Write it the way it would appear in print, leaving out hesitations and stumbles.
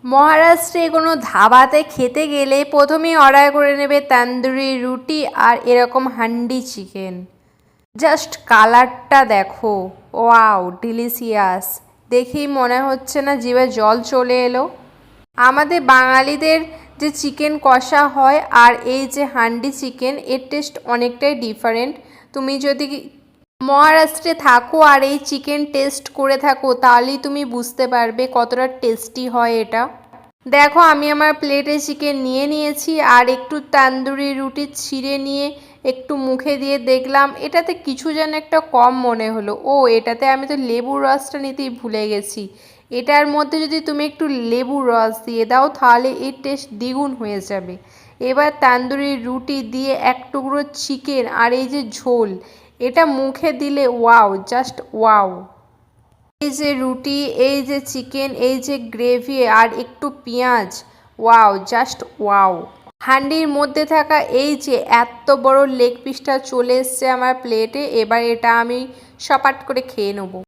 মহারাষ্ট্রে কোনো ধাবাতে খেতে গেলে প্রথমেই অর্ডার করে নেবে তন্দুরি রুটি আর এরকম হান্ডি চিকেন। জাস্ট কালারটা দেখো, ওয়াও ডিলিশিয়াস। দেখেই মনে হচ্ছে না জিভে জল চলে এলো। আমাদের বাঙালিদের যে চিকেন কষা হয় আর এই যে হান্ডি চিকেন, এর টেস্ট অনেকটাই ডিফারেন্ট। তুমি যদি মহারাষ্ট্রে থাকো আর এই চিকেন টেস্ট করে থাকো তাহলেই তুমি বুঝতে পারবে কতটা টেস্টি হয় এটা। দেখো আমি আমার প্লেটে চিকেন নিয়ে নিয়েছি আর একটু তান্দুরি রুটি ছিঁড়ে নিয়ে একটু মুখে দিয়ে দেখলাম, এটাতে কিছু যেন একটা কম মনে হলো। ও এটাতে আমি তো লেবুর রসটা নিতেই ভুলে গেছি। এটার মধ্যে যদি তুমি একটু লেবুর রস দিয়ে দাও তাহলে এর টেস্ট দ্বিগুণ হয়ে যাবে। এবার তান্দুরি রুটি দিয়ে এক টুকরো চিকেন আর এই যে ঝোল, এটা মুখে দিলে ওয়াও, জাস্ট ওয়াও। এই যে রুটি, এই যে চিকেন, এই যে গ্রেভি আর একটু পেঁয়াজ, ওয়াও, জাস্ট ওয়াও। হান্ডির মধ্যে থাকা এই যে এত বড় লেগ পিসটা চলে এসছে আমার প্লেটে। এবার এটা আমি সপাট করে খেয়ে নেবো।